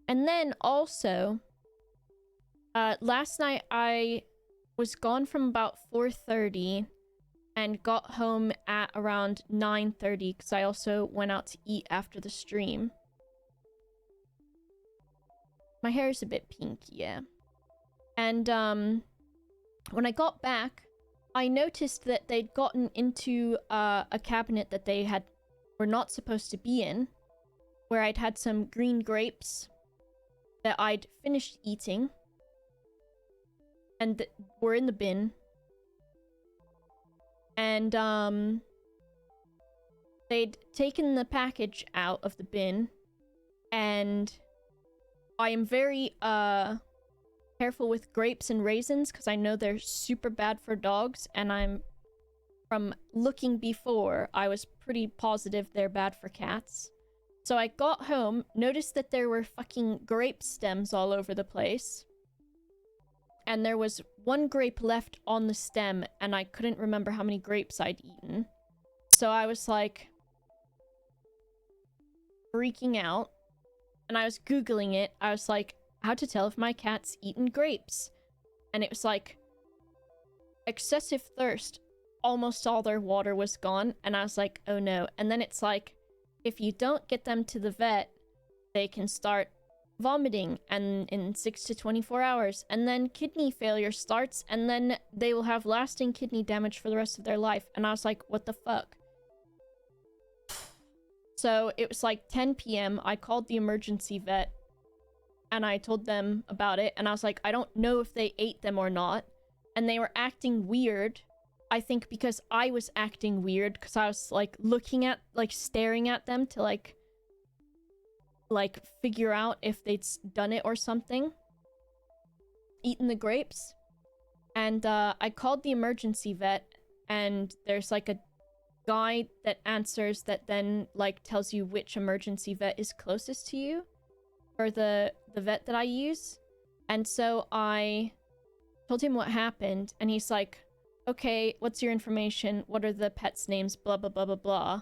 And then also, last night I was gone from about 4:30 and got home at around 9:30 because I also went out to eat after the stream. My hair is a bit pink, yeah. And when I got back, I noticed that they'd gotten into a cabinet that they were not supposed to be in, where I'd had some green grapes that I'd finished eating and were in the bin. And they'd taken the package out of the bin, and I am very careful with grapes and raisins because I know they're super bad for dogs, and from looking before, I was pretty positive they're bad for cats. So I got home, noticed that there were fucking grape stems all over the place, and there was one grape left on the stem, and I couldn't remember how many grapes I'd eaten. So I was like freaking out, and I was Googling it. I was like, how to tell if my cat's eaten grapes. And it was like, excessive thirst. Almost all their water was gone, and I was like, oh no. And then it's like, if you don't get them to the vet, they can start vomiting and in 6 to 24 hours, and then kidney failure starts, and then they will have lasting kidney damage for the rest of their life. And I was like, what the fuck? So it was like 10 p.m. I called the emergency vet and I told them about it, and I was like, I don't know if they ate them or not. And they were acting weird, I think because I was acting weird because I was like staring at them to like figure out if they'd done it or something, eaten the grapes. And I called the emergency vet, and there's like a guy that answers that then like tells you which emergency vet is closest to you, or the vet that I use. And so I told him what happened, and he's like, okay, what's your information? What are the pets' names? Blah blah blah blah blah.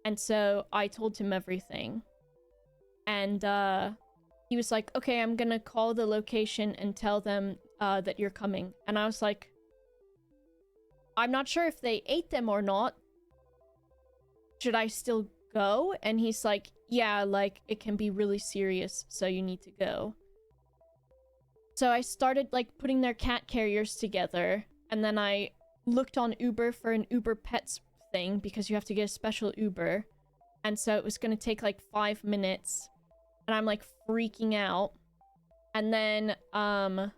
And so I told him everything. And he was like, okay, I'm gonna call the location and tell them that you're coming. And I was like, I'm not sure if they ate them or not. Should I still go? And he's like, yeah, like, it can be really serious, so you need to go. So I started, like, putting their cat carriers together, and then I looked on Uber for an Uber Pets thing, because you have to get a special Uber. And so it was gonna take, like, 5 minutes. And I'm, like, freaking out. And then, I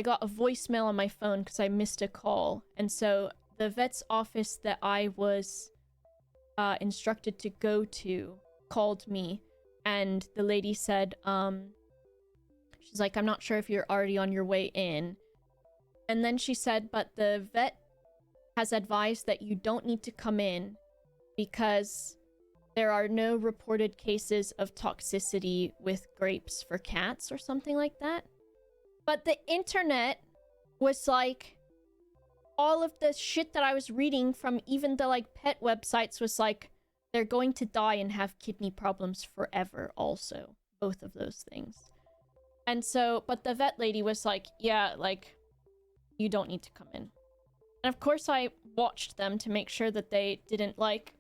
got a voicemail on my phone because I missed a call. And so the vet's office that I was instructed to go to called me. And the lady said, she's like, I'm not sure if you're already on your way in. And then she said, but the vet has advised that you don't need to come in because there are no reported cases of toxicity with grapes for cats or something like that. But the internet was like, all of the shit that I was reading from even the like pet websites was like, they're going to die and have kidney problems forever also. Both of those things. And so, but the vet lady was like, yeah, like, you don't need to come in. And of course I watched them to make sure that they didn't like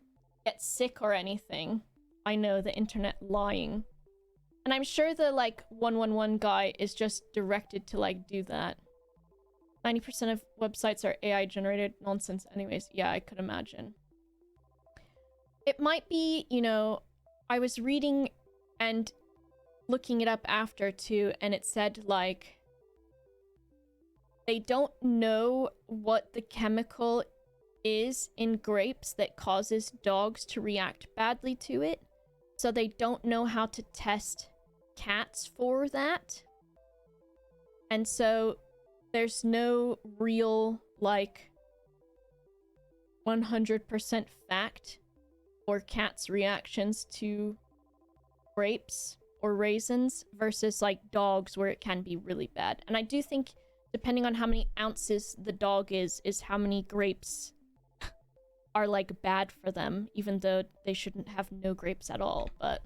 get sick or anything. I know, the internet lying. And I'm sure the like 111 guy is just directed to like do that. 90% of websites are AI generated nonsense anyways. Yeah, I could imagine. It might be, you know, I was reading and looking it up after too, and it said like they don't know what the chemical is in grapes that causes dogs to react badly to it. So they don't know how to test cats for that. And so there's no real, like, 100% fact for cats' reactions to grapes or raisins versus, like, dogs where it can be really bad. And I do think, depending on how many ounces the dog is how many grapes are, like, bad for them, even though they shouldn't have no grapes at all, but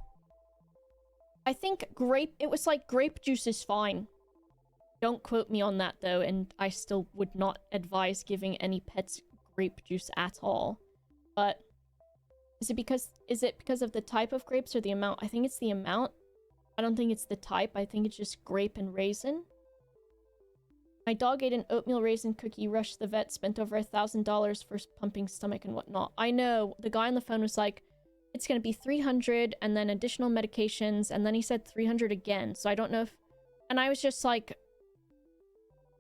I think it was like grape juice is fine. Don't quote me on that though, and I still would not advise giving any pets grape juice at all. But is it because of the type of grapes or the amount? I think it's the amount. I don't think it's the type. I think it's just grape and raisin. My dog ate an oatmeal raisin cookie, rushed to the vet, spent over $1,000 for pumping stomach and whatnot. I know. The guy on the phone was like, it's gonna be 300 and then additional medications, and then he said 300 again. So I don't know if... And I was just like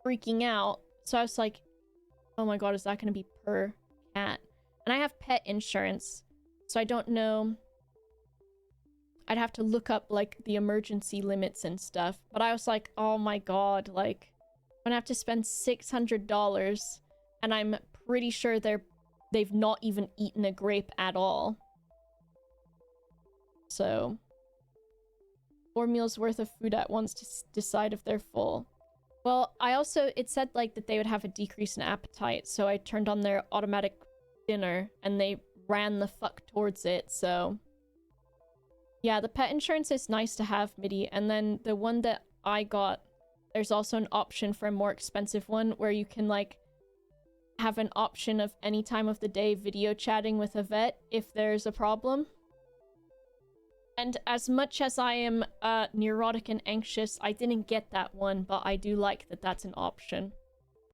freaking out. So I was like, oh my god, is that gonna be per cat? And I have pet insurance, so I don't know. I'd have to look up like the emergency limits and stuff. But I was like, oh my god, like I'm gonna have to spend $600, and I'm pretty sure they've not even eaten a grape at all. So 4 meals worth of food at once to decide if they're full. Well, it said like that they would have a decrease in appetite, so I turned on their automatic dinner and they ran the fuck towards it. So yeah, the pet insurance is nice to have, MIDI. And then the one that I got, there's also an option for a more expensive one where you can like have an option of any time of the day video chatting with a vet if there's a problem. And as much as I am neurotic and anxious, I didn't get that one, but I do like that that's an option.